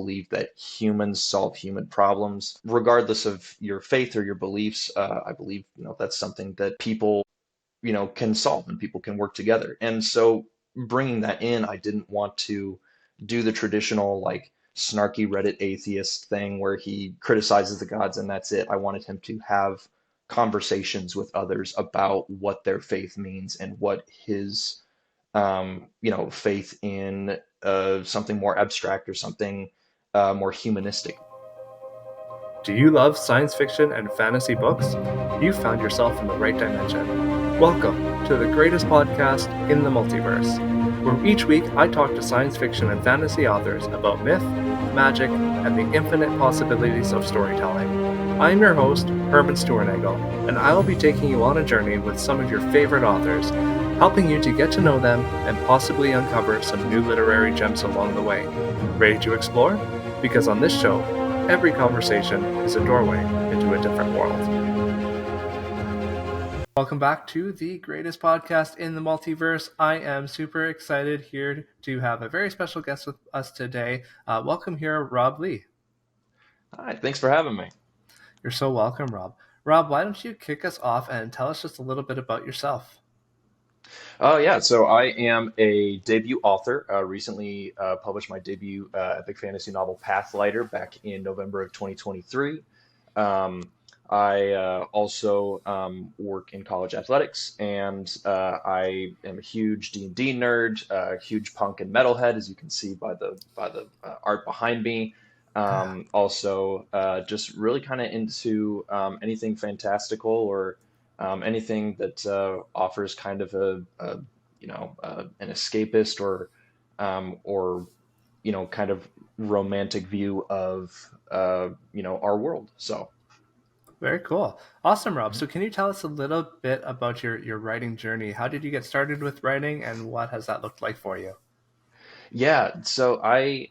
believe that humans solve human problems, regardless of your faith or your beliefs. I believe, that's something that people, can solve and people can work together. And so bringing that in, I didn't want to do the traditional like snarky Reddit atheist thing where he criticizes the gods and that's it. I wanted him to have conversations with others about what their faith means and what his faith in something more abstract or something more humanistic. Do you love science fiction and fantasy books? You've found yourself in the right dimension. Welcome to the greatest podcast in the multiverse, where each week I talk to science fiction and fantasy authors about myth, magic, and the infinite possibilities of storytelling. I'm your host, Herman Stuernagel, and I will be taking you on a journey with some of your favorite authors, helping you to get to know them and possibly uncover some new literary gems along the way. Ready to explore? Because on this show, every conversation is a doorway into a different world. Welcome back to the greatest podcast in the multiverse. I am super excited here to have a very special guest with us today. Welcome here, Rob Leigh. Hi, thanks for having me. You're so welcome, Rob. Rob, why don't you kick us off and tell us just a little bit about yourself? Oh, yeah. So I am a debut author. Recently published my debut epic fantasy novel, Pathlighter, back in November of 2023. I also work in college athletics, and I am a huge D&D nerd, a huge punk and metalhead, as you can see by the art behind me. Also, just really kind of into anything fantastical or anything that offers kind of an escapist or kind of romantic view of our world. So. Very cool. Awesome, Rob. So can you tell us a little bit about your writing journey? How did you get started with writing and what has that looked like for you? Yeah, so I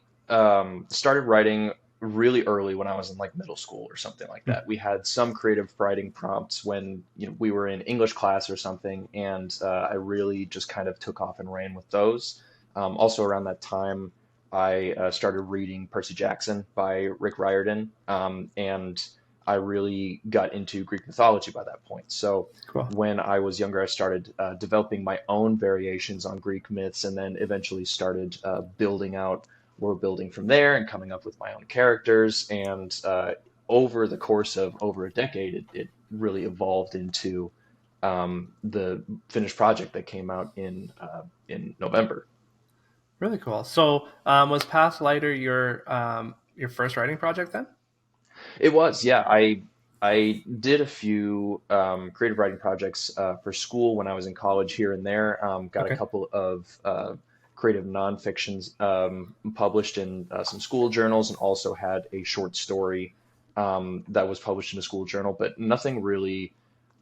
started writing really early when I was in like middle school or something like Hmm. that. We had some creative writing prompts when we were in English class or something, and I really just kind of took off and ran with those. Also around that time, I started reading Percy Jackson by Rick Riordan, and I really got into Greek mythology by that point. So Cool. when I was younger, I started developing my own variations on Greek myths, and then eventually started building out world building from there and coming up with my own characters. And over the course of over a decade, it really evolved into the finished project that came out in November. Really cool. So was Pathlighter your first writing project then? It was, yeah. I did a few creative writing projects for school when I was in college here and there. Got a Okay. couple of creative nonfictions published in some school journals, and also had a short story that was published in a school journal, but nothing really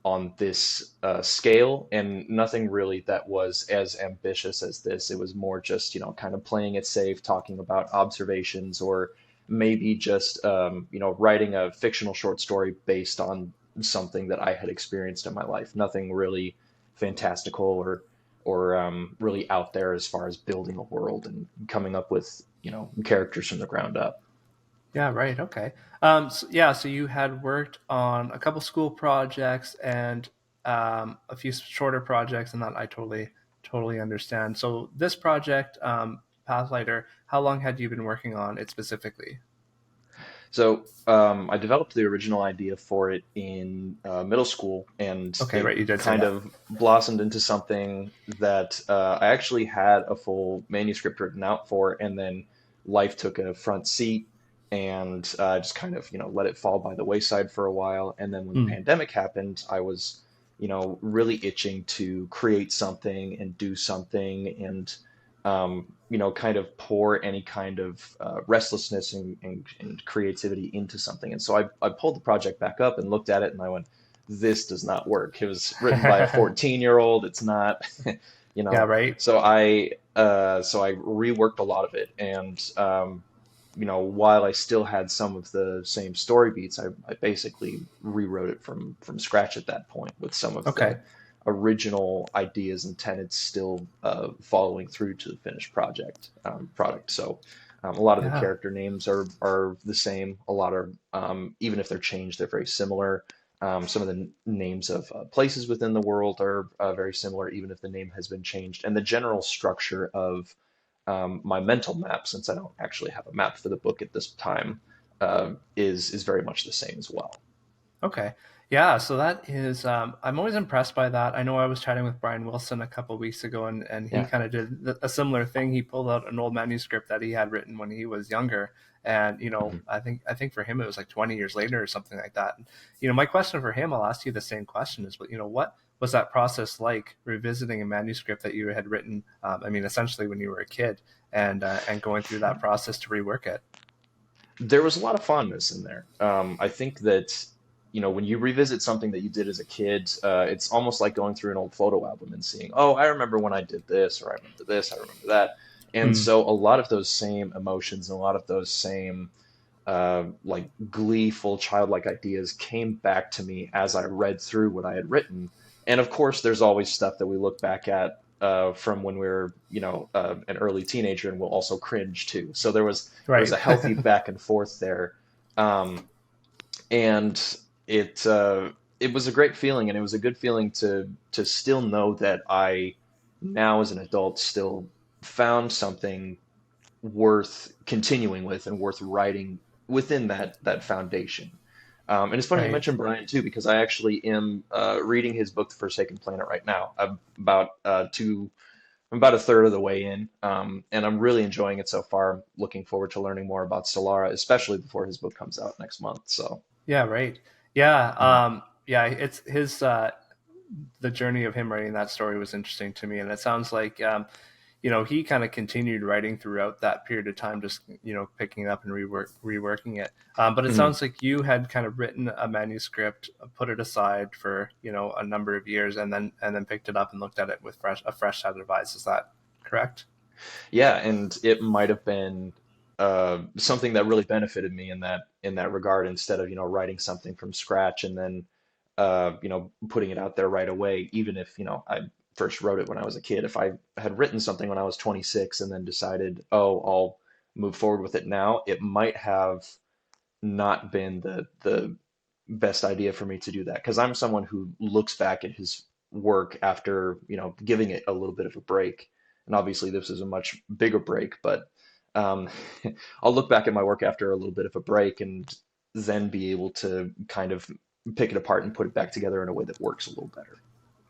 on this scale, and nothing really that was as ambitious as this. It was more just, kind of playing it safe, talking about observations, or maybe just, writing a fictional short story based on something that I had experienced in my life. Nothing really fantastical or really out there as far as building a world and coming up with, characters from the ground up. Yeah, right. Okay. So you had worked on a couple school projects and a few shorter projects, and that I totally understand. So this project, Pathlighter, how long had you been working on it specifically? So I developed the original idea for it in middle school, and Okay, it right. You did say kind that. of blossomed into something that I actually had a full manuscript written out for, and then life took a front seat, and just kind of let it fall by the wayside for a while. And then when the Hmm. pandemic happened, I was really itching to create something and do something, and kind of pour any kind of restlessness and creativity into something. And so I pulled the project back up and looked at it, and I went, this does not work. It was written by a 14-year-old. It's not, you Yeah, know. right. So I reworked a lot of it, and while I still had some of the same story beats, I basically rewrote it from scratch at that point, with some of Okay. the original ideas and tenets still following through to the finished product. So A lot of the Yeah. character names are the same. A lot are, even if they're changed, they're very similar. Some of the names of places within the world are very similar, even if the name has been changed. And the general structure of my mental map, since I don't actually have a map for the book at this time, is very much the same as well. Okay. Yeah, so that is I'm always impressed by that. I know I was chatting with Brian Wilson a couple weeks ago, and he Yeah. kind of did a similar thing. He pulled out an old manuscript that he had written when he was younger, and Mhm. I think for him it was like 20 years later or something like that. My question for him, I'll ask you the same question, is what was that process like, revisiting a manuscript that you had written, I mean, essentially when you were a kid, and going through that process to rework it? There was a lot of fondness in there. I think that, when you revisit something that you did as a kid, it's almost like going through an old photo album and seeing, oh, I remember when I did this, or I remember this, I remember that. And Hmm. so a lot of those same emotions and a lot of those same like gleeful childlike ideas came back to me as I read through what I had written. And of course, there's always stuff that we look back at from when we were, an early teenager, and we'll also cringe too. So there was Right. a healthy back and forth there, um, and it was a great feeling, and it was a good feeling to still know that I now as an adult still found something worth continuing with and worth writing within that foundation. And it's funny you Right. mentioned Brian too, because I actually am reading his book, The Forsaken Planet, right now. I'm about a third of the way in, and I'm really enjoying it so far. I'm looking forward to learning more about Solara, especially before his book comes out next month. So, Yeah, right. Yeah, mhm. yeah, it's his the journey of him writing that story was interesting to me, and it sounds like he kind of continued writing throughout that period of time, just picking it up and reworking it. But it Mhm. sounds like you had kind of written a manuscript, put it aside for a number of years, and then picked it up and looked at it with a fresh set of eyes. Is that correct? Yeah, and it might have been something that really benefited me in that regard, instead of writing something from scratch and then putting it out there right away. Even if I first wrote it when I was a kid, if I had written something when I was 26 and then decided, oh, I'll move forward with it now, it might have not been the best idea for me to do that, because I'm someone who looks back at his work after, giving it a little bit of a break. And obviously this is a much bigger break, but um, I'll look back at my work after a little bit of a break and then be able to kind of pick it apart and put it back together in a way that works a little better.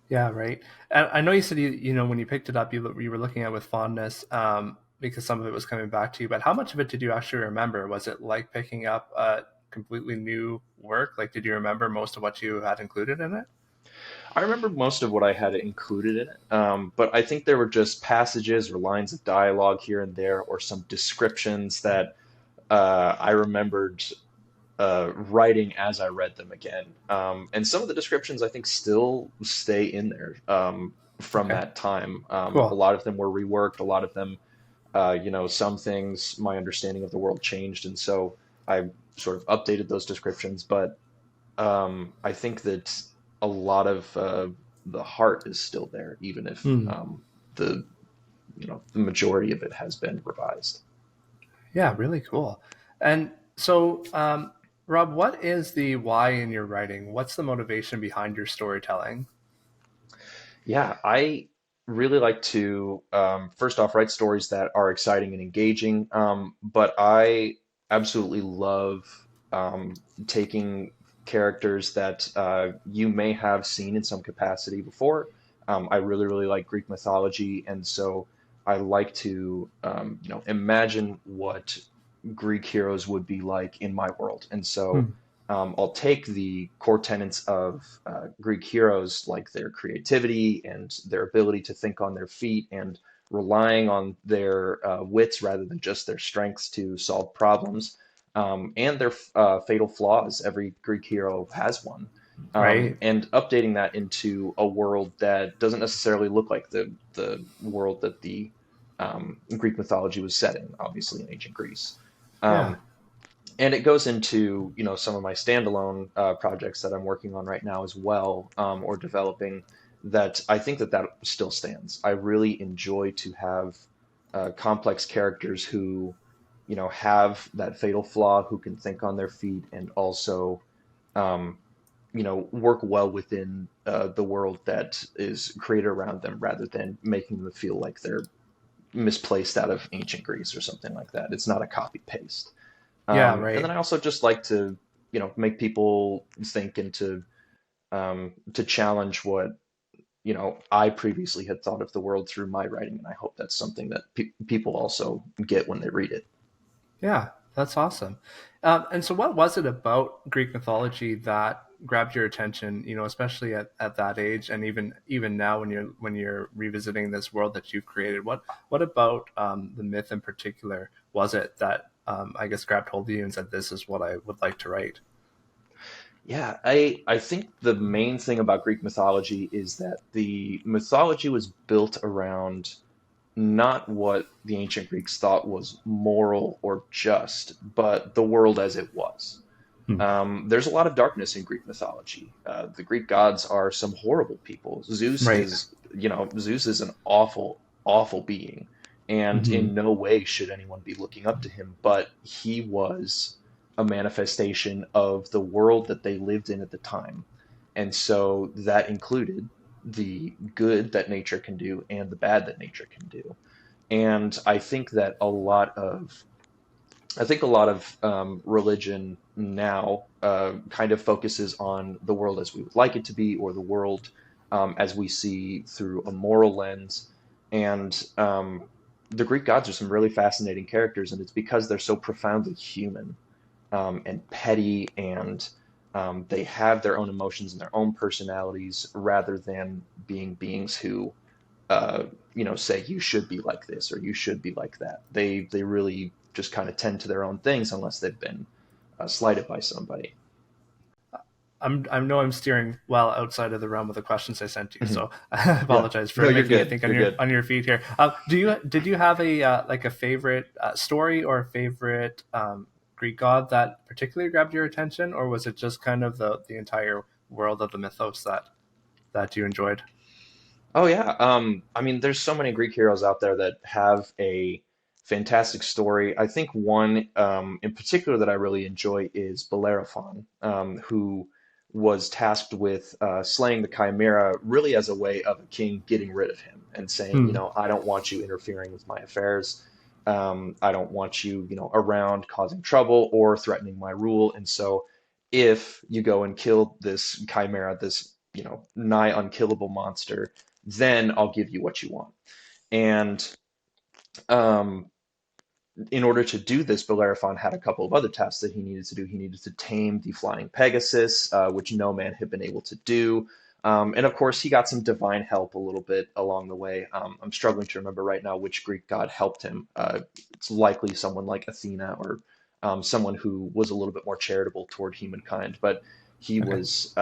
Yeah, right. And I know you said when you picked it up, you were looking at it with fondness, because some of it was coming back to you. But how much of it did you actually remember? Was it like picking up a completely new work? Like, did you remember most of what you had included in it? I remember most of what I had included in it, but I think there were just passages or lines of dialogue here and there, or some descriptions that I remembered writing as I read them again. And some of the descriptions I think still stay in there from Okay, that time. A cool. lot of them were reworked. A lot of them, some things, my understanding of the world changed, and so I sort of updated those descriptions. But I think that a lot of the heart is still there, even if Hmm. the the majority of it has been revised. Yeah, really cool. And so, Rob, what is the why in your writing? What's the motivation behind your storytelling? Yeah, I really like to first off write stories that are exciting and engaging, but I absolutely love taking characters that you may have seen in some capacity before. I really, really like Greek mythology, and so I like to imagine what Greek heroes would be like in my world. And so Hmm. I'll take the core tenets of Greek heroes, like their creativity and their ability to think on their feet and relying on their wits rather than just their strengths to solve problems, and their fatal flaws. Every Greek hero has one. Right. And updating that into a world that doesn't necessarily look like the world that the Greek mythology was set in, obviously in ancient Greece. Yeah. Um, and it goes into some of my standalone projects that I'm working on right now as well, or developing, that I think that still stands. I really enjoy to have complex characters who have that fatal flaw, who can think on their feet, and also, um, work well within the world that is created around them, rather than making them feel like they're misplaced out of ancient Greece or something like that. It's not a copy paste. Yeah, And then right. I also just like to, make people think, and to challenge what, I previously had thought of the world through my writing. And I hope that's something that people also get when they read it. Yeah, that's awesome. And so, what was it about Greek mythology that grabbed your attention? Especially at that age, and even now when you're revisiting this world that you've created. What about the myth in particular was it that I guess grabbed hold of you and said, "This is what I would like to write." Yeah, I think the main thing about Greek mythology is that the mythology was built around not what the ancient Greeks thought was moral or just, but the world as it was. Hmm. There's a lot of darkness in Greek mythology. The Greek gods are some horrible people. Right. Zeus is an awful, awful being, and Hmm. in no way should anyone be looking up to him. But he was a manifestation of the world that they lived in at the time, and so that included the good that nature can do and the bad that nature can do. And I think a lot of religion now kind of focuses on the world as we would like it to be, or the world as we see through a moral lens. And the Greek gods are some really fascinating characters, and it's because they're so profoundly human, and petty, and they have their own emotions and their own personalities, rather than being beings who uh, say you should be like this or you should be like that. They really just kind of tend to their own things, unless they've been slighted by somebody. I know I'm steering well outside of the realm of the questions I sent you, Mhm. so I Yeah. apologize No, for you're making you good. think You're good. on your feet here. Did you have a like a favorite story or a favorite Greek god that particularly grabbed your attention, or was it just kind of the entire world of the mythos that you enjoyed? Oh yeah. I mean, there's so many Greek heroes out there that have a fantastic story. I think one in particular that I really enjoy is Bellerophon, who was tasked with slaying the Chimera, really as a way of a king getting rid of him and saying, Hmm. I don't want you interfering with my affairs. I don't want you, around causing trouble or threatening my rule. And so, if you go and kill this Chimera, this, nigh unkillable monster, then I'll give you what you want. And um, in order to do this, Bellerophon had a couple of other tasks that he needed to do. He needed to tame the flying Pegasus, which no man had been able to do. And of course, he got some divine help a little bit along the way. I'm struggling to remember right now which Greek god helped him. It's likely someone like Athena, or someone who was a little bit more charitable toward humankind. But he Okay. was,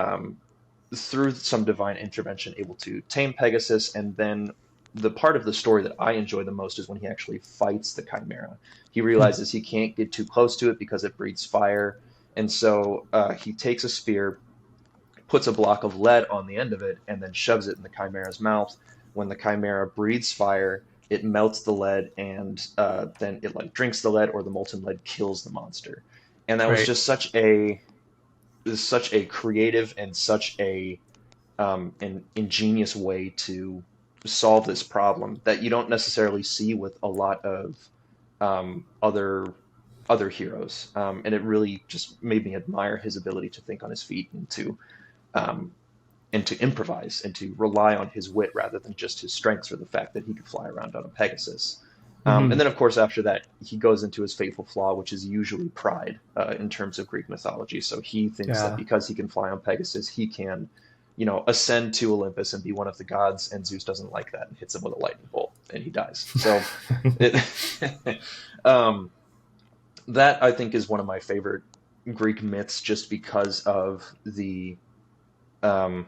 through some divine intervention, able to tame Pegasus. And then the part of the story that I enjoy the most is when he actually fights the Chimera. He Hmm. realizes he can't get too close to it because it breathes fire. And so he takes a spear, puts a block of lead on the end of it, and then shoves it in the Chimera's mouth. When the Chimera breathes fire, it melts the lead, and then it like drinks the lead, or the molten lead kills the monster. And that was Right. just such a creative and such an ingenious way to solve this problem that you don't necessarily see with a lot of other heroes. And it really just made me admire his ability to think on his feet, um, and to improvise, and to rely on his wit rather than just his strengths, or the fact that he could fly around on a Pegasus. And Hmm. then, of course, after that, he goes into his fateful flaw, which is usually pride in terms of Greek mythology. So he thinks that Yeah. because he can fly on Pegasus, he can, ascend to Olympus and be one of the gods. And Zeus doesn't like that and hits him with a lightning bolt, and he dies. So it, um, that I think is one of my favorite Greek myths, just because of um,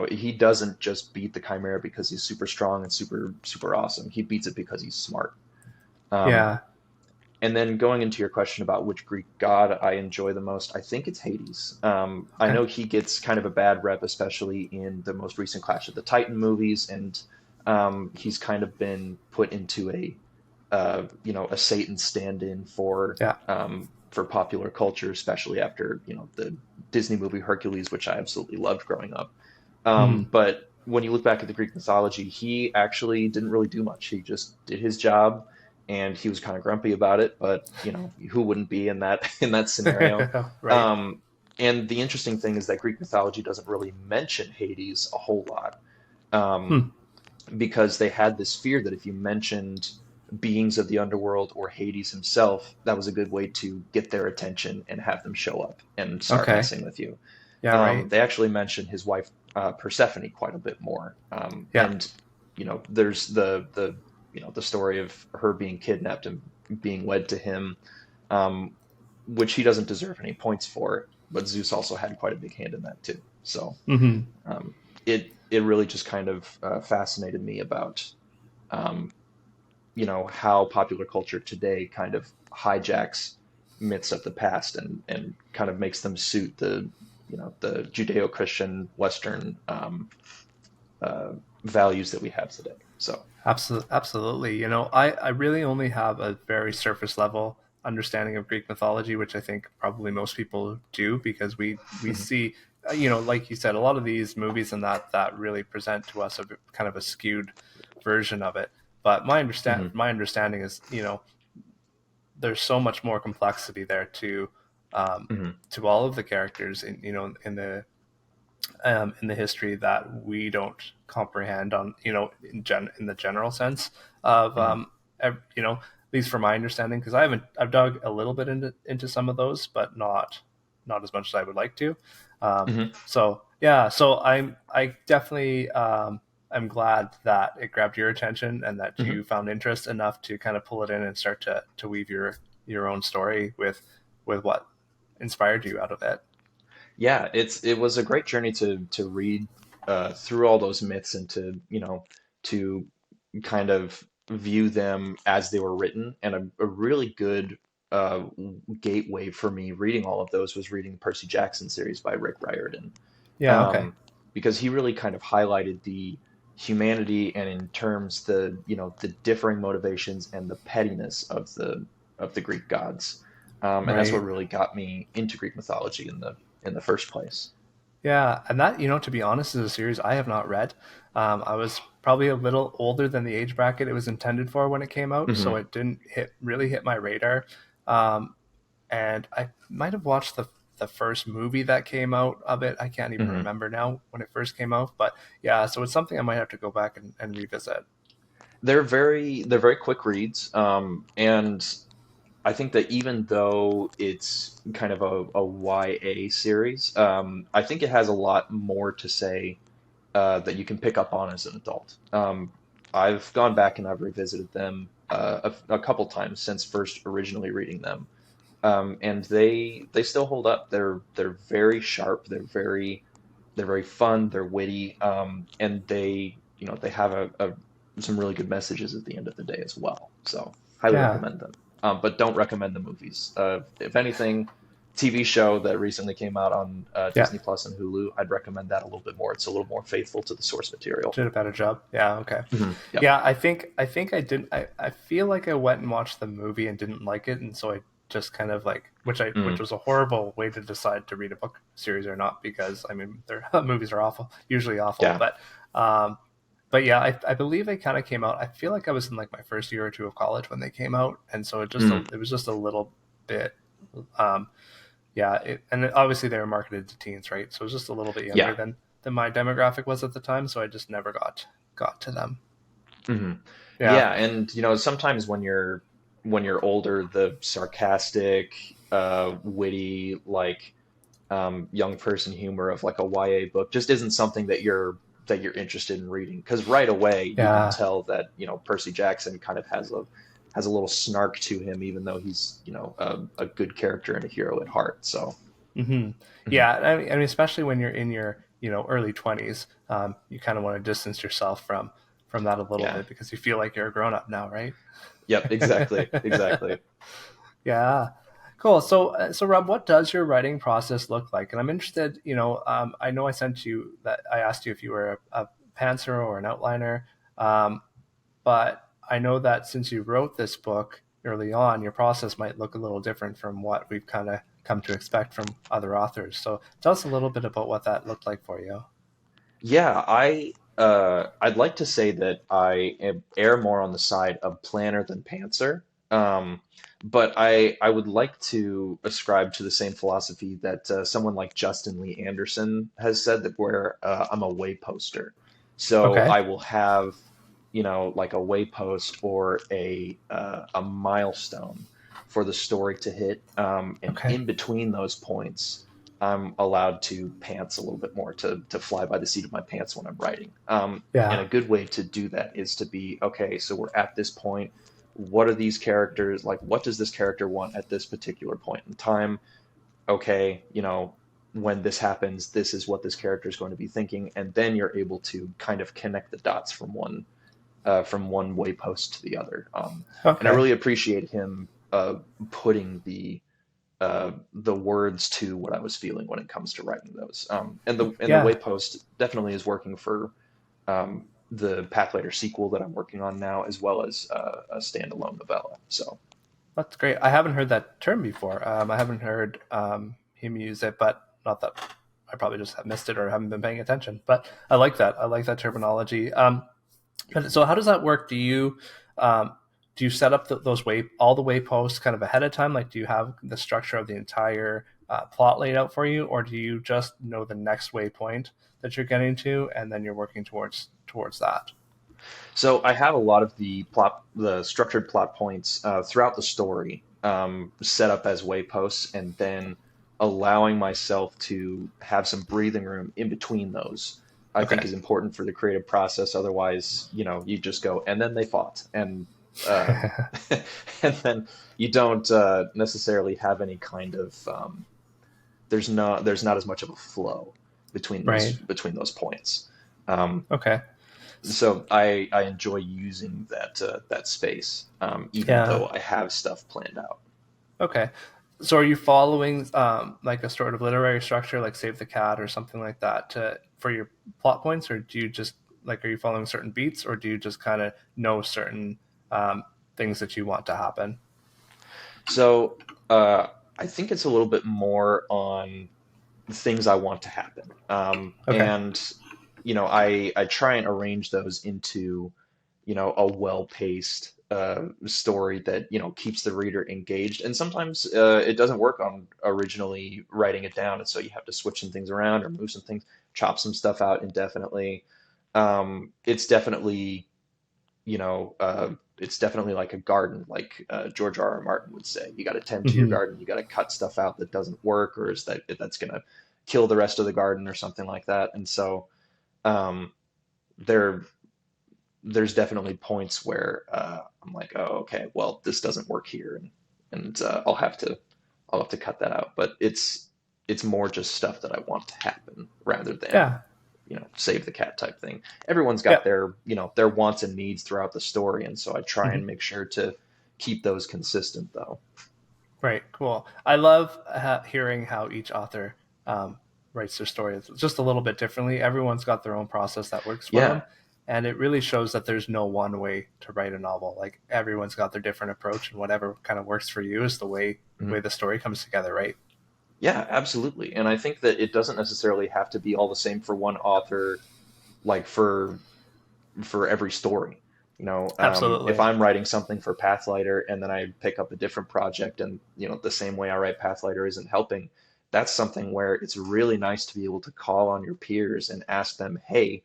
he doesn't just beat the Chimera because he's super strong and super, super awesome. He beats it because he's smart. Um, Yeah. and then going into your question about which Greek god I enjoy the most, I think it's Hades. I Okay. know he gets kind of a bad rep, especially in the most recent Clash of the Titan movies, and he's kind of been put into a Satan stand-in Yeah. for popular culture, especially after, the Disney movie Hercules, which I absolutely loved growing up. Hmm. But when you look back at the Greek mythology, he actually didn't really do much. He just did his job, and he was kind of grumpy about it. But who wouldn't be in that in that scenario? Right. Um, and the interesting thing is that Greek mythology doesn't really mention Hades a whole lot, um, Hmm. because they had this fear that if you mentioned beings of the underworld or Hades himself, that was a good way to get their attention and have them show up and start Okay. messing with you. Yeah. Right. They actually mention his wife Persephone quite a bit more, Yeah. and there's the story of her being kidnapped and being wed to him, um, which he doesn't deserve any points for, but Zeus also had quite a big hand in that too. So Hmm. it really just kind of fascinated me about um, how popular culture today kind of hijacks myths of the past and kind of makes them suit the Judeo-Christian Western uh, values that we have today. So, Absolutely, absolutely. I really only have a very surface level understanding of Greek mythology, which I think probably most people do because we mhm, see, like you said, a lot of these movies and that really present to us a kind of a skewed version of it. But mhm, my understanding is, there's so much more complexity there um, mhm, to all of the characters in the history that we don't comprehend on in the general sense of mhm, at least from my understanding, because I've dug a little bit into some of those, but not as much as I would like to. mhm, So yeah, so I definitely I'm glad that it grabbed your attention and that mhm. you found interest enough to kind of pull it in and start to weave your own story with what inspired you out of it. Yeah, it was a great journey to read through all those myths and to kind of view them as they were written. And a really good uh, gateway for me reading all of those was reading the Percy Jackson series by Rick Riordan, Yeah. Okay. um, because he really kind of highlighted the humanity and in terms the differing motivations and the pettiness of the Greek gods. And that's what Right. really got me into Greek mythology in the first place. Yeah, and that, to be honest, is a series I have not read. I was probably a little older than the age bracket it was intended for when it came out, so Hmm. it didn't really hit my radar. Um, and I might have watched the first movie that came out of it. I can't even Hmm. remember now when it first came out, but yeah, so it's something I might have to go back and revisit. They're very quick reads, and I think that even though it's kind of a YA series, I think it has a lot more to say that you can pick up on as an adult. I've gone back and I've revisited them a couple times since first originally reading them, and they still hold up. They're very sharp. They're very fun. They're witty, and they have some really good messages at the end of the day as well. So highly Yeah, recommend them. But don't recommend the movies. If anything, TV show that recently came out on yeah, Disney Plus and Hulu, I'd recommend that a little bit more. It's a little more faithful to the source material. did a better job. Yeah, okay. Yep. Yeah, I think I didn't. I feel like I went and watched the movie and didn't like it, and so I just kind of like which Mm. was a horrible way to decide to read a book series or not, because I mean their movies are awful, usually awful, Yeah. um, but yeah, I believe they kind of came out. I feel like I was in like my first year or two of college when they came out, and so Mm. it was just a little bit. Um, yeah, and obviously they were marketed to teens, right? So it was just a little bit younger Yeah. than my demographic was at the time. So I just never got to them. Hmm. Yeah, Yeah, and sometimes when you're older, the sarcastic, witty, like young person humor of like a YA book just isn't something that you're interested in reading because right away you can yeah, tell that Percy Jackson kind of has a little snark to him, even though he's a good character and a hero at heart. So, hmm mhm. yeah. I mean, especially when you're in your early 20s, you kind of want to distance yourself from that a little Yeah, bit because you feel like you're a grown up now, right? yep, exactly, exactly. Yeah. Cool. So Rob, what does your writing process look like? And I'm interested, I know I asked you if you were a pantser or an outliner, um, but I know that since you wrote this book early on, your process might look a little different from what we've kind of come to expect from other authors. So tell us a little bit about what that looked like for you. Yeah, I'd like to say that err more on the side of planner than pantser. But I would like to ascribe to the same philosophy that someone like Justin Lee Anderson has said, that where I'm a way poster. So Okay. I will have, like a waypost or a milestone for the story to hit, and Okay. in between those points. I'm allowed to pants a little bit more, to fly by the seat of my pants when I'm writing. And Yeah. a good way to do that is to be, okay, so we're at this point. What are these characters like? What does this character want at this particular point in time? Okay, when this happens, this is what this character is going to be thinking, and then you're able to kind of connect the dots from one waypost to the other. And I Okay. really appreciate him putting the words to what I was feeling when it comes to writing those. And the Yeah. Waypost definitely is working for the Pathlighter sequel that I'm working on now, as well as a standalone novella. So That's great. I haven't heard that term before. I haven't heard him use it, but not that I probably just have missed it or haven't been paying attention. But I like that. I like that terminology. So how does that work? Um, do you set up those all the wayposts kind of ahead of time? Like, do you have the structure of the entire plot laid out for you, or do you just know the next waypoint that you're getting to, and then you're working towards that? So I have a lot of the structured plot points throughout the story, set up as wayposts, and then allowing myself to have some breathing room in between those. I think Okay. is important for the creative process. Otherwise, you just go, and then they fought, uh, and then you don't necessarily have any kind of there's not as much of a flow between those Right. between those points. Um, Okay. so I enjoy using that space, even Yeah. though I have stuff planned out. Okay. So are you following like a sort of literary structure like Save the Cat or something like that for your plot points, or do you just like are you following certain beats, or do you just kind of know certain um, things that you want to happen? So uh, I think it's a little bit more on things I want to happen, Okay. and I try and arrange those into a well-paced story that keeps the reader engaged. And sometimes it doesn't work on originally writing it down, and so you have to switch some things around or move some things, chop some stuff out indefinitely. It's definitely it's definitely like a garden, like George R. R. Martin would say. You got to tend to your Hmm. garden. You got to cut stuff out that doesn't work, or is that's going to kill the rest of the garden, or something like that. And so um, there there's definitely points where I'm like, oh, okay, well, this doesn't work here, and I'll have to cut that out. But it's more just stuff that I want to happen rather than Yeah. save the cat type thing. Everyone's Yeah. got their wants and needs throughout the story, and so I try Hmm. and make sure to keep those consistent, though. Right. Cool. I love hearing how each author um, writes their story just a little bit differently. Everyone's got their own process that works for them. Yeah. And it really shows that there's no one way to write a novel. Like everyone's got their different approach, and whatever kind of works for you is the way Mhm. the story comes together, right? Yeah, absolutely. And I think that it doesn't necessarily have to be all the same for one author, like for every story. If Absolutely. I'm writing something for Pathlighter and then I pick up a different project, and the same way I write Pathlighter isn't helping, that's something where it's really nice to be able to call on your peers and ask them, hey,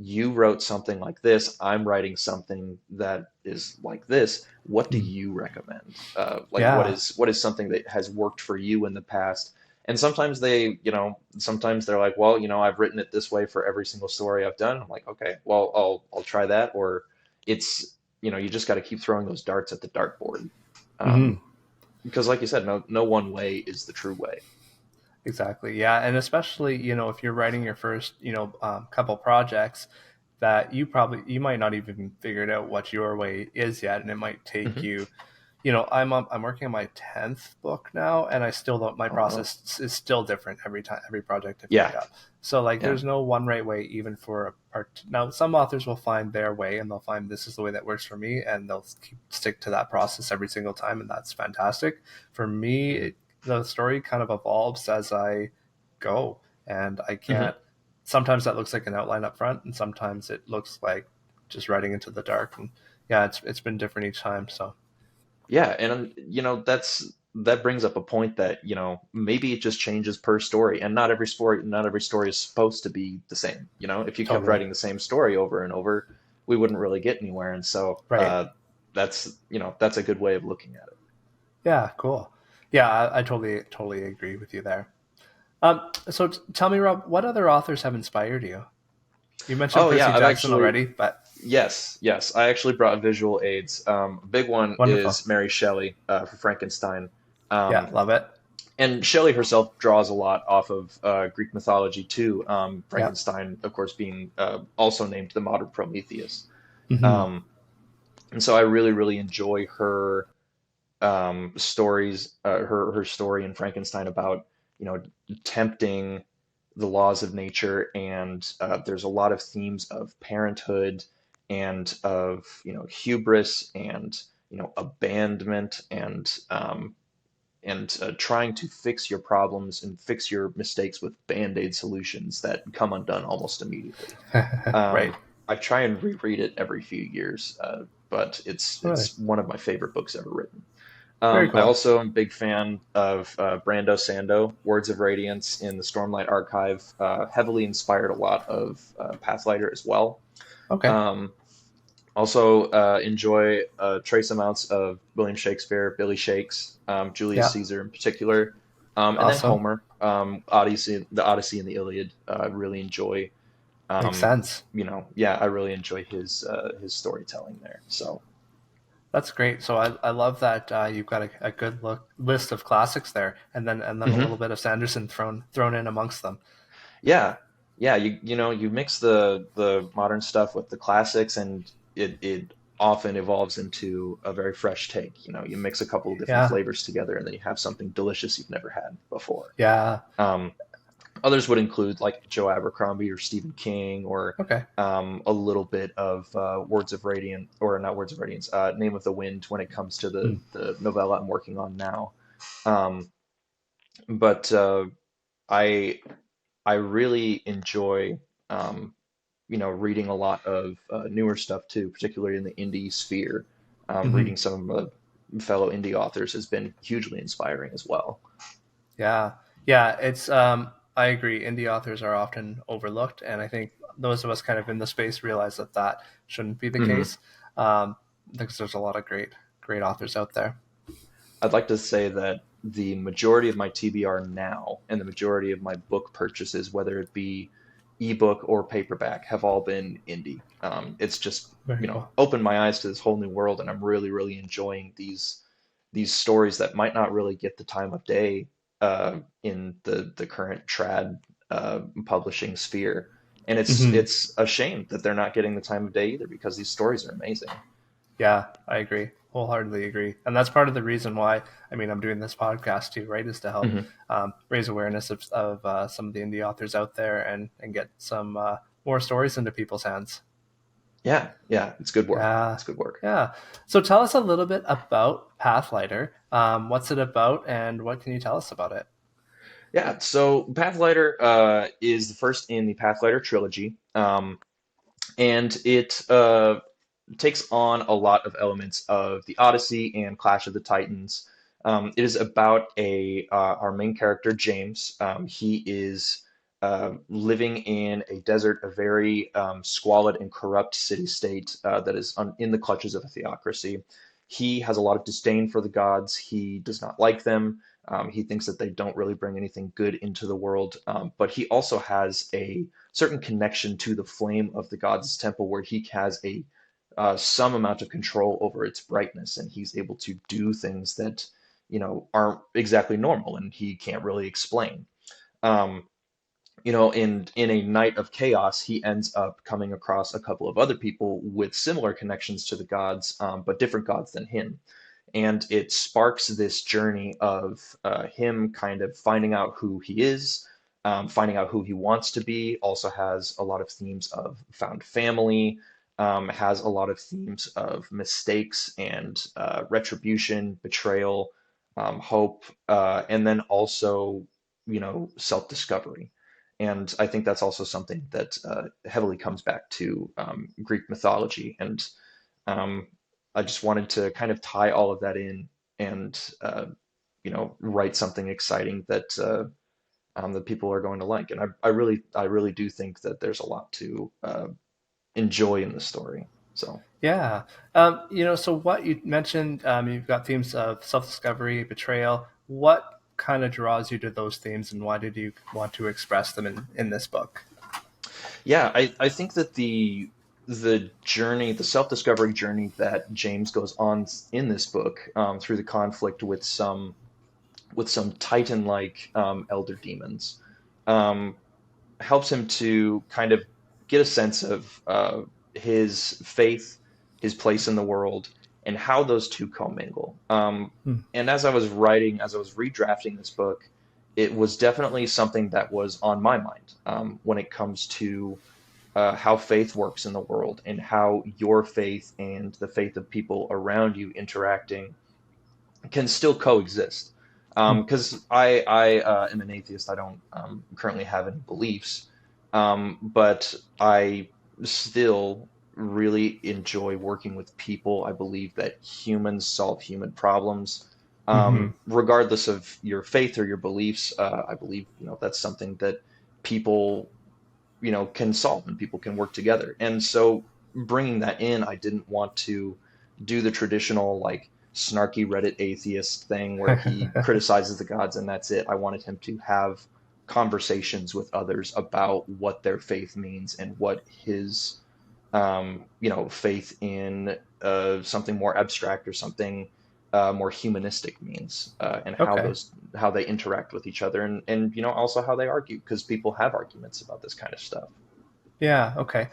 you wrote something like this. I'm writing something that is like this. What do Mm. you recommend? Like Yeah. what is something that has worked for you in the past? And sometimes they're like, well, I've written it this way for every single story I've done. I'm like, okay, well, I'll try that. Or you just got to keep throwing those darts at the dartboard. Um, Hmm. because like you said, no one way is the true way. Exactly. Yeah. And especially, if you're writing your first, couple projects that you might not even figured out what your way is yet. And it might take Hmm. you I'm working on my 10th book now, and I still don't. My Oh wow. process is still different every time, every project I pick Yeah, up. So like, yeah. there's no one right way, even for a part. Now, some authors will find their way, and they'll find this is the way that works for me, and they'll stick to that process every single time, and that's fantastic. For me, the story kind of evolves as I go, and I Hmm. can't. Sometimes that looks like an outline up front, and sometimes it looks like just writing into the dark. And yeah, it's been different each time. So Yeah, and that brings up a point that, maybe it just changes per story, and not every story is supposed to be the same. If you kept totally writing the same story over and over, we wouldn't really get anywhere. And so right. that's a good way of looking at it. Yeah, cool. Yeah, I totally agree with you there. So tell me, Rob, what other authors have inspired you? You mentioned Oh yeah, Percy I've Jackson actually already, but yes, I actually brought visual aids. A big one wonderful. is Mary Shelley for Frankenstein. Yeah, Um, love it. and Shelley herself draws a lot off of Greek mythology too. Yeah. Frankenstein, of course, being also named the modern Prometheus. Hmm. Um, and so I really, really enjoy her stories, her story in Frankenstein about you know tempting the laws of nature, and there's a lot of themes of parenthood and of hubris and abandonment and trying to fix your problems and fix your mistakes with band-aid solutions that come undone almost immediately. Right. I try and reread it every few years, but it's Right. it's one of my favorite books ever written. Very I cool. also am a big fan of Brando Sando, Words of Radiance in the Stormlight Archive. Heavily inspired a lot of Pathlighter as well. Okay. Um, Also enjoy trace amounts of William Shakespeare, Billy Shakes, Julius Yeah. Caesar in particular, and then Awesome. Homer, the Odyssey and the Iliad. I really enjoy. Makes Um, sense. yeah, I really enjoy his storytelling there. So That's great. So I love that you've got a good list of classics there, and then a mhm. little bit of Sanderson thrown in amongst them. Yeah, yeah, you mix the modern stuff with the classics, and it often evolves into a very fresh take. You mix a couple of different Yeah. flavors together, and then you have something delicious you've never had before. Yeah. Um, Others would include like Joe Abercrombie or Stephen King, or Okay. a little bit of Words of Radiant, or not Words of Radiance, Name of the Wind when it comes to the Hmm. the novella I'm working on now. Um, but I I really enjoy reading a lot of newer stuff too, particularly in the indie sphere. Hmm. Reading some of the fellow indie authors has been hugely inspiring as well. Yeah, yeah, it's I agree. Indie authors are often overlooked, and I think those of us kind of in the space realize that that shouldn't be the Hmm. case, because there's a lot of great authors out there. I'd like to say that the majority of my TBR now and the majority of my book purchases, whether it be ebook or paperback, have all been indie. It's just, Very cool. opened my eyes to this whole new world, and I'm really, really enjoying these stories that might not really get the time of day in the current trad publishing sphere. And it's Hmm. it's a shame that they're not getting the time of day either, because these stories are amazing. Yeah, I agree. Wholeheartedly agree. And that's part of the reason why, I mean, I'm doing this podcast too, right? Is to help Hmm. raise awareness of some of the indie authors out there and get some more stories into people's hands. Yeah, yeah, it's good work. Yeah, It's good work. yeah. So tell us a little bit about Pathlighter. What's it about, and what can you tell us about it? Yeah, so Pathlighter is the first in the Pathlighter trilogy, and it takes on a lot of elements of the Odyssey and Clash of the Titans. It is about our main character, James. He is living in a desert, a very squalid and corrupt city-state that is in the clutches of a theocracy. He has a lot of disdain for the gods. He does not like them. He thinks that they don't really bring anything good into the world. But he also has a certain connection to the flame of the gods' temple, where he has a some amount of control over its brightness, and he's able to do things that aren't exactly normal, and he can't really explain. Um, in a night of chaos, he ends up coming across a couple of other people with similar connections to the gods, but different gods than him. and it sparks this journey of him kind of finding out who he is, finding out who he wants to be. Also has a lot of themes of found family, has a lot of themes of mistakes and retribution, betrayal, hope, and then also, self-discovery. And I think that's also something that heavily comes back to Greek mythology. And um, I just wanted to kind of tie all of that in and write something exciting that people are going to like. And I really do think that there's a lot to enjoy in the story. So Yeah. So what you mentioned, you've got themes of self-discovery, betrayal. What kind of draws you to those themes, and why did you want to express them in this book? yeah, I think that the journey, the self-discovery journey that James goes on in this book, through the conflict with some Titan-like elder demons, um, helps him to kind of get a sense of his faith, his place in the world, and how those two commingle. Hmm. And as I was redrafting this book, it was definitely something that was on my mind when it comes to how faith works in the world and how your faith and the faith of people around you interacting can still coexist. Hmm. Because I am an atheist. I don't currently have any beliefs, but I still really enjoy working with people. I believe that humans solve human problems, Hmm. regardless of your faith or your beliefs. I believe that's something that people can solve and people can work together. And so bringing that in, I didn't want to do the traditional like snarky Reddit atheist thing where he criticizes the gods and that's it. I wanted him to have conversations with others about what their faith means and what his faith in something more abstract or something more humanistic means, and Okay. how they interact with each other, and also how they argue because people have arguments about this kind of stuff. Yeah. Okay.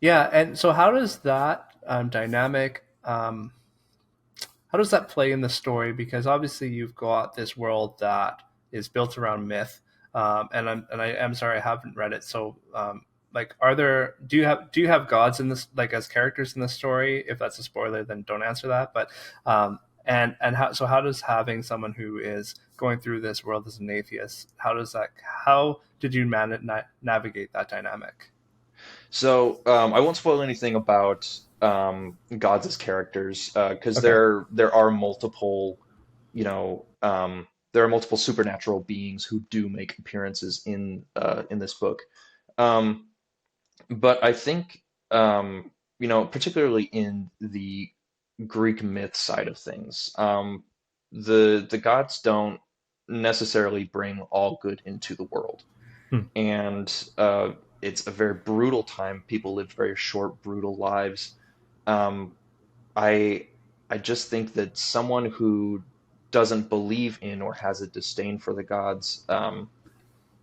Yeah. And so, how does that dynamic? How does that play in the story? Because obviously you've got this world that is built around myth, I am sorry I haven't read it. So, like, do you have gods in this, like, as characters in the story? If that's a spoiler, then don't answer that. But and how does having someone who is going through this world as an atheist, how did you navigate that dynamic? So I won't spoil anything about gods as characters because Okay. there are multiple, there are multiple supernatural beings who do make appearances in this book. Um, But I think, particularly in the Greek myth side of things, the gods don't necessarily bring all good into the world, Hmm. and it's a very brutal time. People live very short, brutal lives. Um, I I just think that someone who doesn't believe in or has a disdain for the gods,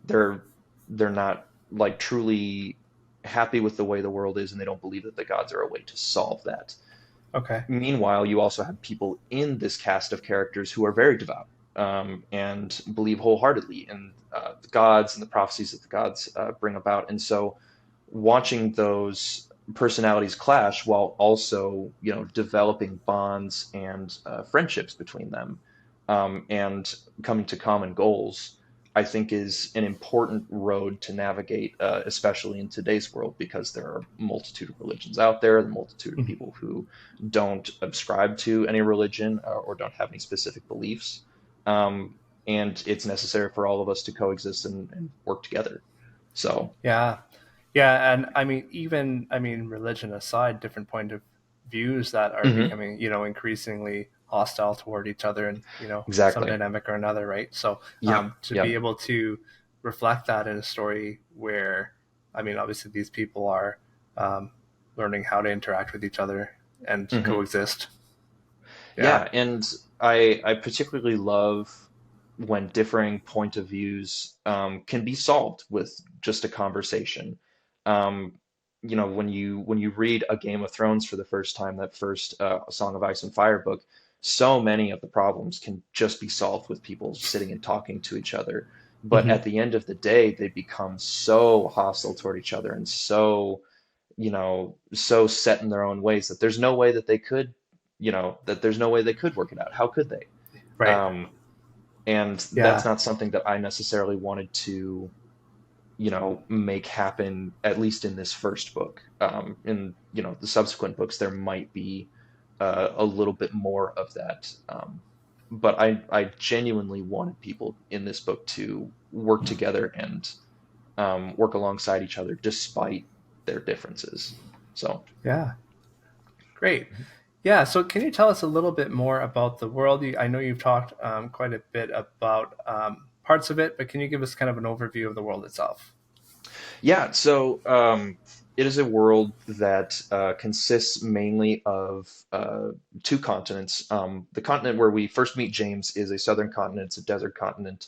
they're they're not like truly happy with the way the world is, and they don't believe that the gods are a way to solve that. Okay. Meanwhile, you also have people in this cast of characters who are very devout, and believe wholeheartedly in the gods and the prophecies that the gods bring about. And so, watching those personalities clash while also, developing bonds and friendships between them, and coming to common goals, I think is an important road to navigate, especially in today's world, because there are a multitude of religions out there, a multitude of Hmm. people who don't subscribe to any religion, or don't have any specific beliefs. Um, and it's necessary for all of us to coexist and work together. So, Yeah. Yeah, and I mean, religion aside, different point of views that are mhm, becoming, increasingly hostile toward each other, and some exactly. dynamic or another, right? So, Yep, to be yep. able to reflect that in a story where, I mean, obviously these people are um, learning how to interact with each other and Hmm. coexist. Yeah. Yeah, and I particularly love when differing point of views can be solved with just a conversation. Um, when you read a Game of Thrones for the first time, that first Song of Ice and Fire book, so many of the problems can just be solved with people sitting and talking to each other. But Hmm. at the end of the day, they become so hostile toward each other and so, so set in their own ways that there's no way that they could, that there's no way they could work it out. How could they? Right. Um, and that's Yeah. not something that I necessarily wanted to, make happen, at least in this first book. In, the subsequent books, there might be a little bit more of that. But I genuinely wanted people in this book to work together and work alongside each other despite their differences. So, Yeah. Great. Yeah. So, can you tell us a little bit more about the world? I know you've talked quite a bit about parts of it, but can you give us kind of an overview of the world itself? yeah, so it is a world that consists mainly of two continents. The continent where we first meet James is a southern continent, it's a desert continent,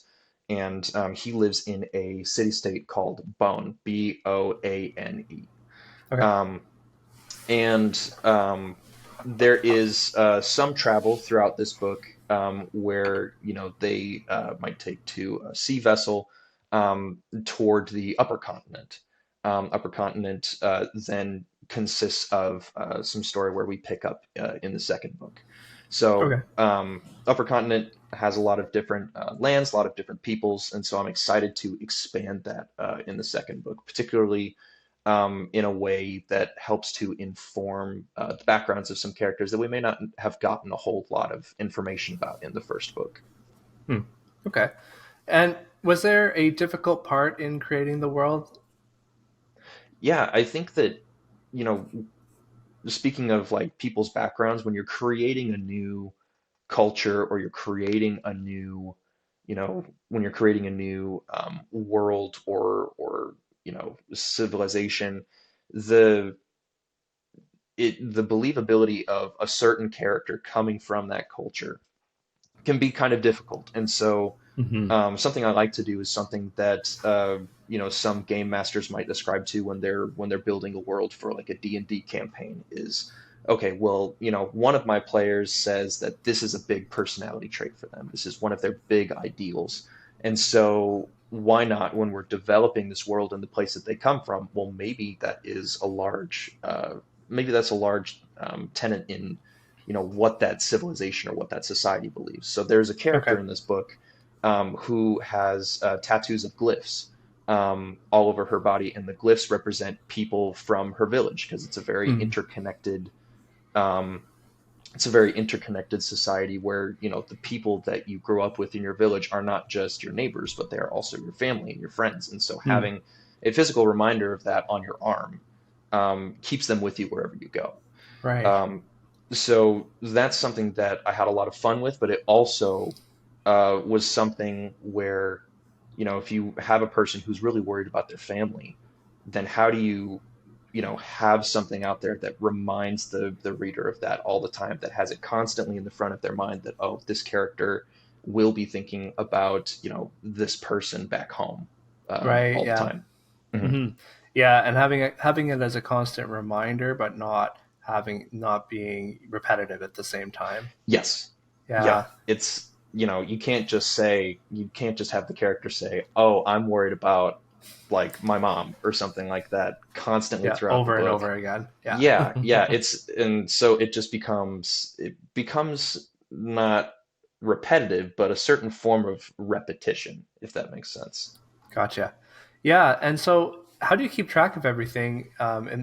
and he lives in a city-state called Bone, Boane. Okay. Um, and there is some travel throughout this book where they might take to a sea vessel toward the upper continent. Upper continent then consists of some story where we pick up in the second book. So Okay. upper continent has a lot of different lands, a lot of different peoples, and so I'm excited to expand that in the second book, particularly in a way that helps to inform the backgrounds of some characters that we may not have gotten a whole lot of information about in the first book. Hmm. Okay. And was there a difficult part in creating the world? Yeah, I think that, you know, speaking of like people's backgrounds, when you're creating a new culture or you're creating a new, when you're creating a new world or civilization, the the believability of a certain character coming from that culture can be kind of difficult. And so Hmm. something I like to do is something that some game masters might describe to when they're building a world for like a D&D campaign is okay, well, one of my players says that this is a big personality trait for them. This is one of their big ideals. And so why not, when we're developing this world and the place that they come from, well, maybe that's a large tenet in what that civilization or what that society believes. So there's a Okay. character in this book who has tattoos of glyphs all over her body, and the glyphs represent people from her village because Mm. um, it's a very interconnected society where the people that you grow up with in your village are not just your neighbors, but they are also your family and your friends. And so Mm. having a physical reminder of that on your arm keeps them with you wherever you go. Right. Um, so that's something that I had a lot of fun with, but it also was something where, if you have a person who's really worried about their family, then how do you, have something out there that reminds the reader of that all the time, that has it constantly in the front of their mind that, oh, this character will be thinking about, this person back home Right. all the Yeah. time. Hmm. Hmm. Yeah, and having it as a constant reminder, but not being repetitive at the same time. Yes. Yeah. Yeah. It's, you can't just have the character say, "Oh, I'm worried about like my mom" or something like that constantly Yeah. throughout the Over and book. over again. Yeah. Yeah, yeah, and so it becomes not repetitive, but a certain form of repetition, if that makes sense. Gotcha. Yeah, and so how do you keep track of everything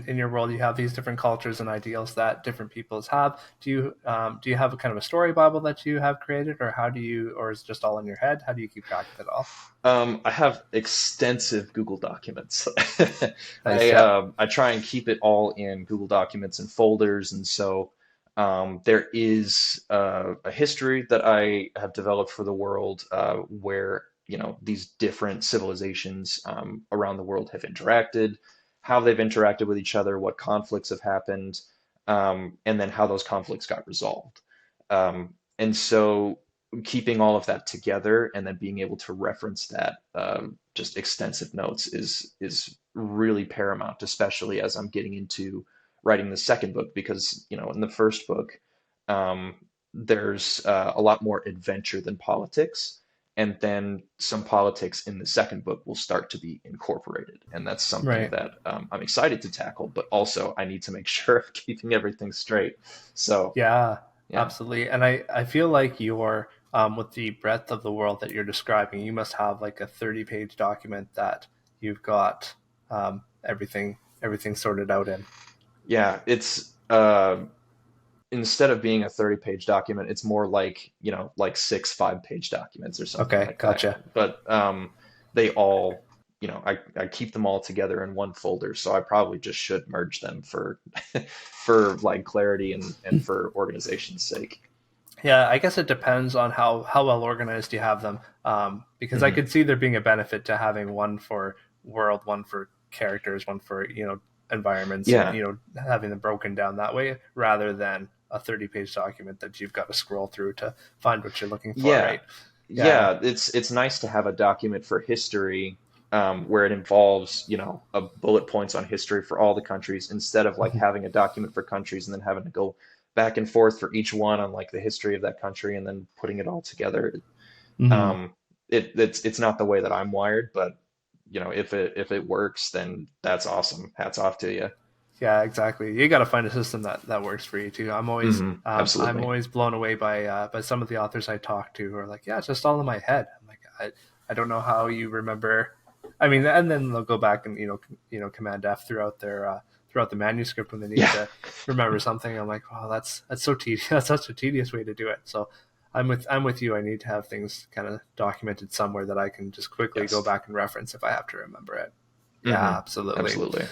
in your world? You have these different cultures and ideals that different peoples have. Do you have a kind of a story bible that you have created, or or is it just all in your head? How do you keep track of it all? I have extensive Google Documents. Nice. Yeah. I try and keep it all in Google Documents and folders, and so there is a history that I have developed for the world where these different civilizations around the world have interacted, how they've interacted with each other, what conflicts have happened, and then how those conflicts got resolved. And so keeping all of that together and then being able to reference that just extensive notes is really paramount, especially as I'm getting into writing the second book, because in the first book, um, there's a lot more adventure than politics. And then some politics in the second book will start to be incorporated. And that's something Right. that I'm excited to tackle, but also I need to make sure of keeping everything straight. So, Yeah, yeah. absolutely. And I feel like you're with the breadth of the world that you're describing, you must have like a 30-page document that you've got everything sorted out in. Yeah, it's instead of being a 30-page document, it's more like, like six 5-page documents or something Okay, like that. gotcha. But they all, I keep them all together in one folder, so I probably just should merge them for for like clarity and for organization's sake. Yeah, I guess it depends on how well organized you have them. Because I Hmm. could see there being a benefit to having one for world, one for characters, one for environments, and Yeah. having them broken down that way rather than a 30-page document that you've got to scroll through to find what you're looking for. Yeah. Right? Yeah. Yeah, it's nice to have a document for history, where it involves, a bullet points on history for all the countries instead of like having a document for countries and then having to go back and forth for each one on like the history of that country and then putting it all together. Hmm. Um, it's not the way that I'm wired, but if it works, then that's awesome. Hats off to you. Yeah, exactly. You got to find a system that works for you too. I'm Absolutely. always blown away by some of the authors I talk to who are like, yeah, it's just all in my head. I'm like, I don't know how you remember. I mean, and then they'll go back and command F throughout the manuscript when they need Yeah. to remember something. I'm like, wow, that's so tedious. That's such a tedious way to do it. So I'm with you. I need to have things kind of documented somewhere that I can just quickly go Yes. back and reference if I have to remember it. Hmm. Yeah, absolutely. Absolutely.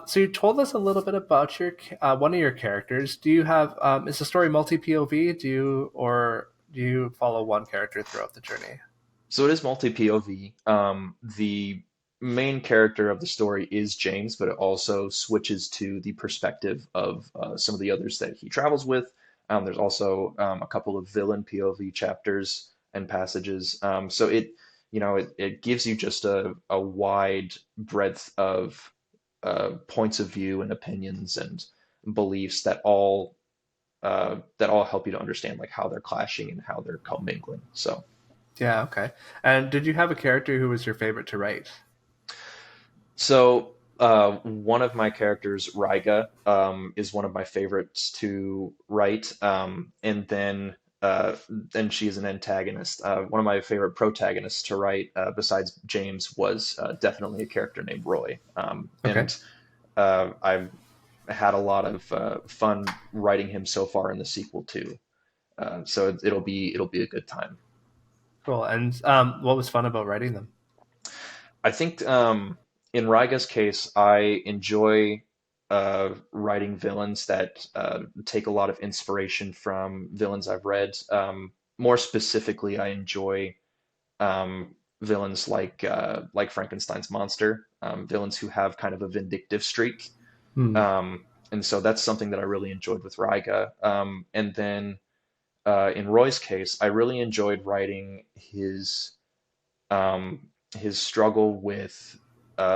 So you told us a little bit about your one of your characters. Do you have is the story multi POV? Do you follow one character throughout the journey? So it is multi POV. The main character of the story is James, but it also switches to the perspective of some of the others that he travels with. There's also a couple of villain POV chapters and passages. So it gives you just a wide breadth of points of view and opinions and beliefs that all help you to understand like how they're clashing and how they're commingling. So. Yeah, okay. And did you have a character who was your favorite to write? So, one of my characters, Riga, is one of my favorites to write. And then she is an antagonist. One of my favorite protagonists to write, besides James, was definitely a character named Roy. Okay, And I've had a lot of fun writing him so far in the sequel too. So it'll be a good time. cool. And what was fun about writing them? I think in Raiga's case, I enjoy writing villains that take a lot of inspiration from villains I've read. More specifically, I enjoy villains like Frankenstein's monster, villains who have kind of a vindictive streak. Hmm. And so that's something that I really enjoyed with Raiga. And then in Roy's case, I really enjoyed writing his struggle with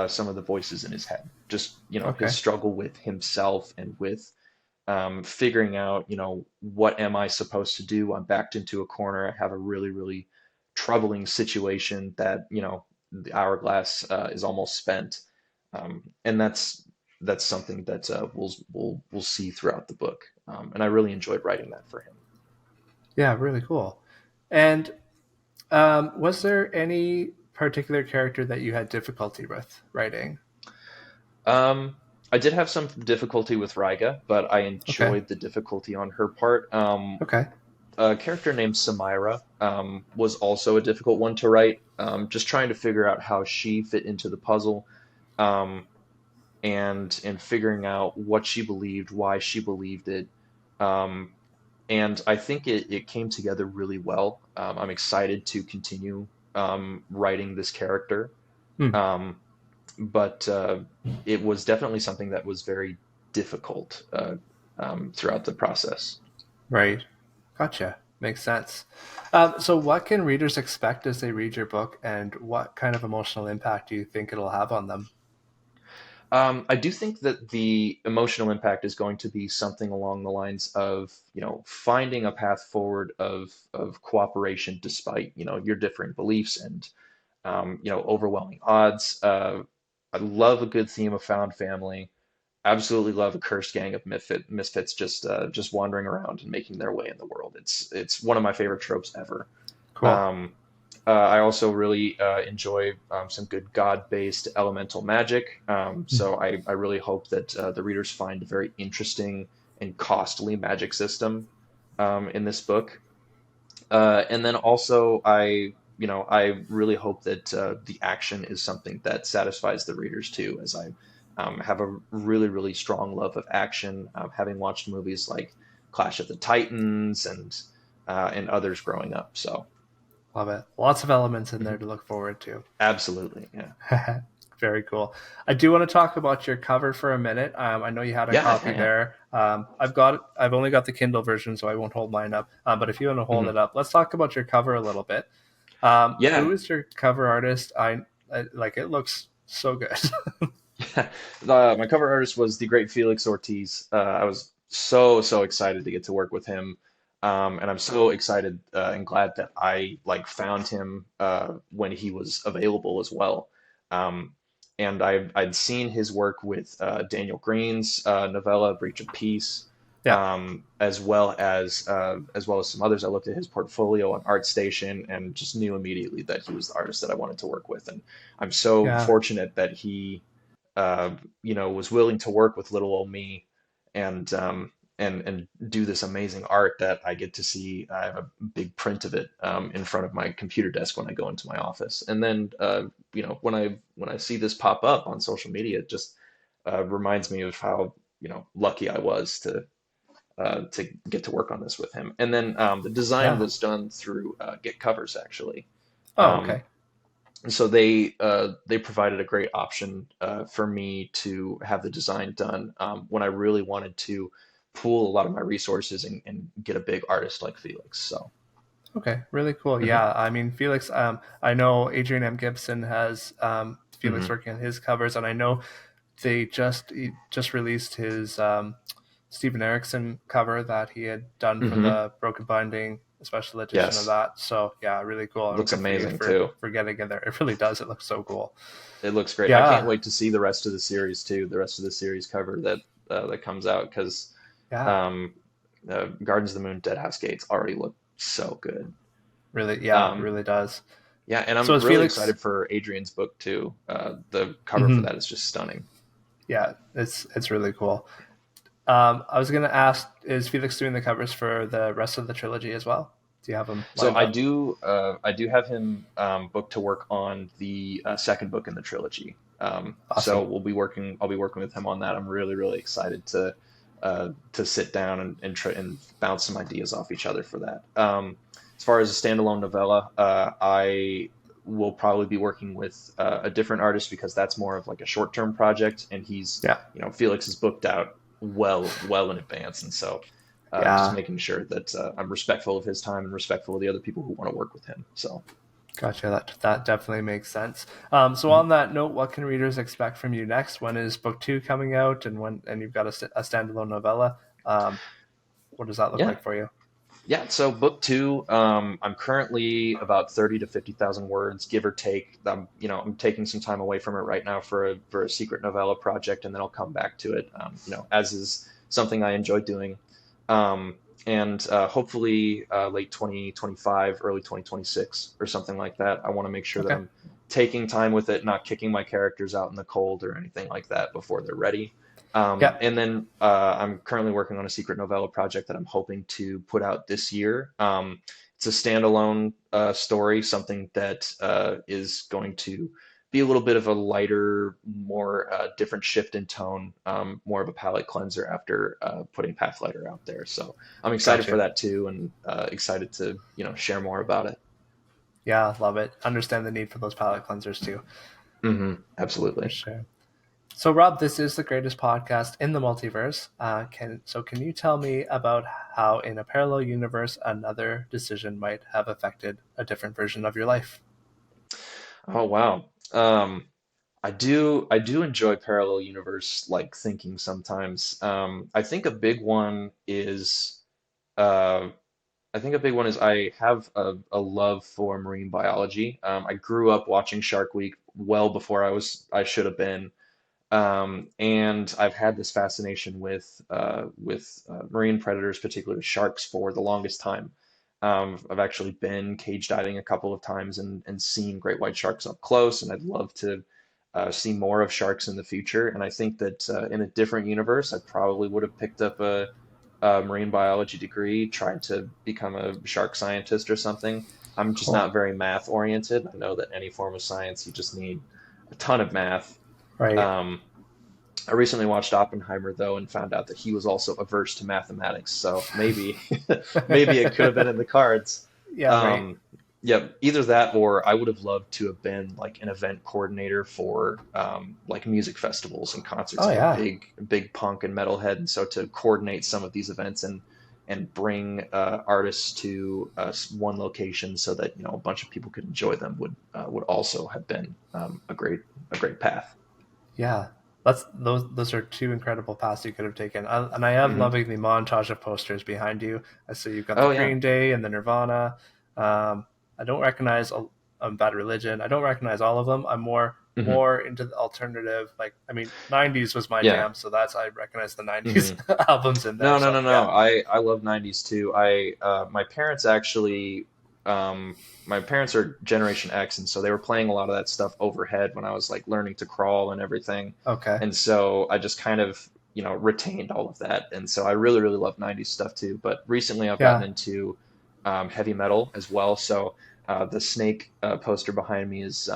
some of the voices in his head. Just, his Okay. struggle with himself and with figuring out, what am I supposed to do? I'm backed into a corner. I have a really, really troubling situation that, the hourglass is almost spent. And that's something that we'll see throughout the book. And I really enjoyed writing that for him. Yeah, really cool. And was there any particular character that you had difficulty with writing? Um, I did have some difficulty with Raiga, but I Okay. enjoyed the difficulty on her part. Okay. A character named Samira was also a difficult one to write. Just trying to figure out how she fit into the puzzle, um, and figuring out what she believed, why she believed it. Um, and I think it came together really well. I'm excited to continue writing this character. Hmm. Um, but it was definitely something that was very difficult throughout the process. Right. Gotcha. Makes sense. So, what can readers expect as they read your book, and what kind of emotional impact do you think it'll have on them? I do think that the emotional impact is going to be something along the lines of, finding a path forward of cooperation despite, your differing beliefs and, overwhelming odds. I love a good theme of found family. Absolutely love a cursed gang of misfits just wandering around and making their way in the world. It's one of my favorite tropes ever. Cool. Um, I also really enjoy some good god-based elemental magic. So I really hope that the readers find a very interesting and costly magic system in this book. And then also I really hope that the action is something that satisfies the readers too, as I have a really, really strong love of action, having watched movies like Clash of the Titans and others growing up. So Love it. Lots of elements in there mhm. to look forward to. Absolutely, yeah, Very cool. I do want to talk about your cover for a minute. I know you had a yeah, yeah, copy yeah. there. I've only got the Kindle version, so I won't hold mine up. But if you want to hold Mhm. it up, let's talk about your cover a little bit. Who Yeah. is your cover artist? I like it. Looks so good. My cover artist was the great Felix Ortiz. I was so excited to get to work with him, and I'm so excited and glad that I like found him when he was available as well. Um, and I'd seen his work with Daniel Green's novella Breach of Peace, Yeah. as well as some others. I looked at his portfolio on ArtStation and just knew immediately that he was the artist that I wanted to work with. And I'm so Yeah. fortunate that he uh, was willing to work with little old me and and do this amazing art that I get to see. I have a big print of it in front of my computer desk when I go into my office. And then when I see this pop up on social media, it just reminds me of how lucky I was to get to work on this with him. And then the design Yeah. was done through Get Covers actually. Oh, Um, okay. so they provided a great option for me to have the design done when I really wanted to pool a lot of my resources and get a big artist like Felix. So Okay, really cool. mhm, Yeah, I mean Felix. I know Adrian M. Gibson has Felix mhm, working on his covers, and I know he just released his Stephen Erickson cover that he had done for mhm. the Broken Binding special edition of Yes, that. So yeah, really cool. it And looks good for you amazing too. for getting in there. It really does. It looks so cool. It looks great. I can't Yeah, wait to see the rest of the series too. The rest of the series cover that comes out because yeah, um, Gardens of the Moon, Dead House Gates already look so good. really, yeah, it Um, really does. yeah, and So I'm is really Felix? excited for Adrian's book too. The cover for Mhm. that is just stunning. Yeah, it's really cool. I was gonna ask, is Felix doing the covers for the rest of the trilogy as well? Do you have them So lined up? I do have him booked to work on the second book in the trilogy. So Awesome. I'll be working with him on that. I'm really, really excited to sit down and try and bounce some ideas off each other for that. As far as a standalone novella, I will probably be working with a different artist because that's more of like a short-term project, and Yeah. Felix is booked out well in advance, and so just Yeah. making sure that I'm respectful of his time and respectful of the other people who want to work with him. So, Gotcha. That definitely makes sense. So mhm. on that note, what can readers expect from you next? When is book two coming out, and you've got a standalone novella? Um, what does that look Yeah, like for you? yeah. So book two, I'm currently about 30 to 50,000 words, give or take. I'm taking some time away from it right now for a secret novella project, and then I'll come back to it. As is something I enjoy doing. And hopefully late 2025, early 2026, or something like that. I want to make sure that Okay. I'm taking time with it, not kicking my characters out in the cold or anything like that before they're ready. Yeah. And then I'm currently working on a secret novella project that I'm hoping to put out this year. It's a standalone story, something that is going to be a little bit of a lighter, more different shift in tone, more of a palate cleanser after putting Pathlighter out there. So I'm excited for Gotcha. that too, and excited to share more about it. Yeah, love it. Understand the need for those palate cleansers too, for Absolutely. sure. So, Rob, this is the greatest podcast in the multiverse. Can you tell me about how, in a parallel universe, another decision might have affected a different version of your life? Oh wow. Um, I do enjoy parallel universe like thinking sometimes. I think a big one is uh, I have a love for marine biology. I grew up watching Shark Week well before I should have been. And I've had this fascination with marine predators, particularly sharks, for the longest time. I've actually been cage diving a couple of times and seen great white sharks up close, and I'd love to see more of sharks in the future. And I think that in a different universe, I probably would have picked up a marine biology degree, tried to become a shark scientist or something. I'm just Cool. not very math oriented. I know that any form of science, you just need a ton of math. Right. um, I recently watched Oppenheimer though and found out that he was also averse to mathematics, so maybe maybe it could have been in the cards. Yeah, right. Um, yeah, either that or I would have loved to have been like an event coordinator for like music festivals and concerts. Oh I'm a yeah. big punk and metalhead, and so to coordinate some of these events and bring artists to one location so that a bunch of people could enjoy them would also have been a great path. Yeah, that's those are two incredible paths you could have taken. And I am Hmm. loving the montage of posters behind you. I see you've got the Oh yeah. Green Day and the Nirvana. Um, I don't recognize Bad Religion. I don't recognize all of them. I'm Hmm. more into the alternative. Like I mean, '90s was my Yeah. jam, so that's I recognize the '90s Hmm. albums in there. No, no, So no, yeah. no. I love 90s too. My parents actually my parents are Generation X, and so they were playing a lot of that stuff overhead when I was like learning to crawl and everything. Okay. And so I just kind of, retained all of that. And so I really, really love 90s stuff too. But recently I've gotten Yeah. into heavy metal as well. So the Snake poster behind me is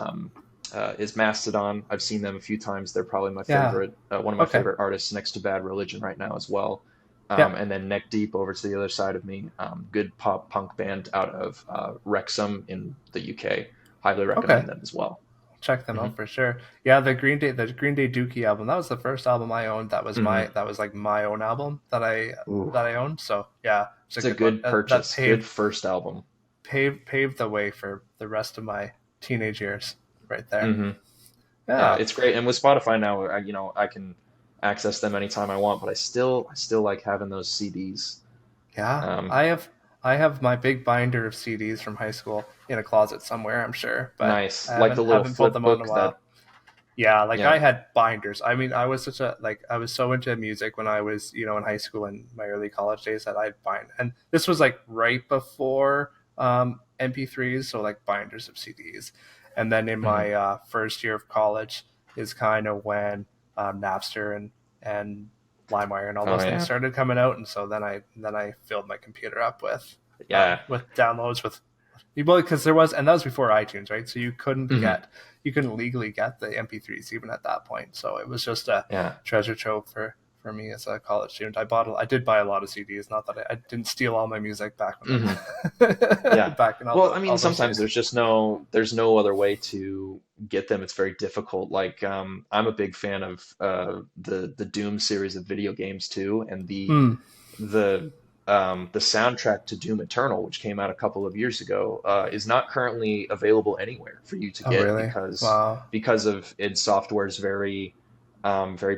Mastodon. I've seen them a few times. They're probably Yeah. one of my Okay. favorite artists next to Bad Religion right now as well. Yeah. And then Neck Deep over to the other side of me, good pop punk band out of Wrexham in the UK. Highly Okay. recommend them as well. Check them Hmm. out for sure. Yeah, the Green Day Dookie album. That was the first album I owned. Hmm. That was like my own album Ooh, that I owned. So yeah, it's a it's a good one. good That purchase. Good first album. paved the way for the rest of my teenage years, right there. Hmm. Yeah, Yeah, it's great. And with Spotify now, I can access them anytime I want. But I still like having those CDs. yeah. Um, I have my big binder of CDs from high school in a closet somewhere, I'm sure, but nice, like the little haven't pulled flip them out in a book that. while. Yeah, like Yeah. I had binders. I mean, I was so into music when I was, in high school and my early college days that I'd bind. And this was like right before MP3s, so like binders of CDs. And then in Hmm. my first year of college is kind of when Napster and LimeWire and all Oh those things yeah. started coming out, and so then I filled my computer up Yeah. with downloads with well, because there was, and that was before iTunes, right? So Hmm. you couldn't legally get the MP3s even at that point. So it was just a Yeah. treasure trove for me as a college student. I did buy a lot of CDs. Not that I didn't steal all my music back when Hmm. Yeah. back in Well, I mean, all those sometimes days. there's no other way to get them. It's very difficult. Like, I'm a big fan of the Doom series of video games too, and Hmm. the the soundtrack to Doom Eternal, which came out a couple of years ago, is not currently available anywhere for you to Oh, get really? because Wow. of id Software's very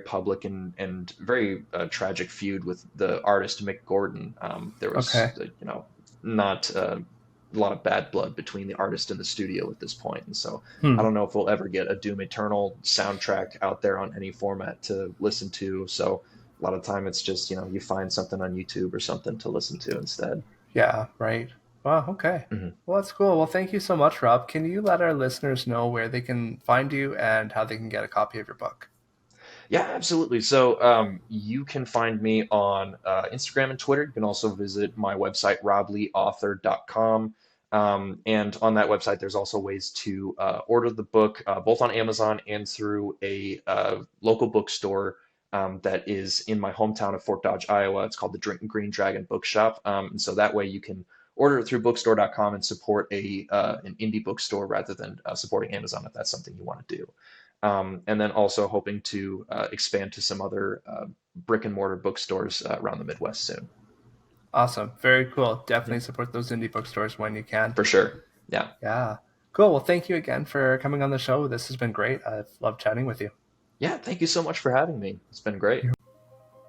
public and very tragic feud with the artist Mick Gordon. There was Okay. not a lot of bad blood between the artist and the studio at this point, and so I Hmm. don't know if we'll ever get a Doom Eternal soundtrack out there on any format to listen to. So a lot of time it's just you find something on YouTube or something to listen to instead. Yeah. Right. Wow. Okay. Mhm. Well, that's cool. Well, thank you so much, Rob. Can you let our listeners know where they can find you and how they can get a copy of your book? Yeah, absolutely. So you can find me on Instagram and Twitter. You can also visit my website, robleeauthor.com. And on that website, there's also ways to order the book both on Amazon and through a local bookstore that is in my hometown of Fort Dodge, Iowa. It's called the Green Dragon Bookshop. And so that way you can order it through bookstore.com and support an indie bookstore rather than supporting Amazon if that's something you want to do. And then also hoping to expand to some other brick and mortar bookstores around the Midwest soon. Awesome. Very cool. Yeah, Definitely support those indie bookstores when you can. for sure. Yeah. Yeah. Cool. Well, thank you again for coming on the show. This has been great. I've loved chatting with you. Yeah, thank you so much for having me. It's been great.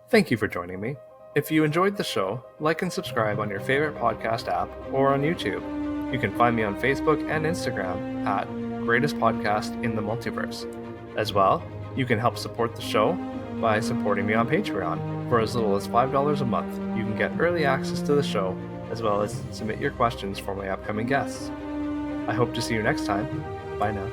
Thank you for joining me. If you enjoyed the show, like and subscribe on your favorite podcast app or on YouTube. You can find me on Facebook and Instagram at Greatest Podcast in the Multiverse. As well, you can help support the show by supporting me on Patreon. For as little as $5 a month, you can get early access to the show, as well as submit your questions for my upcoming guests. I hope to see you next time. Bye now.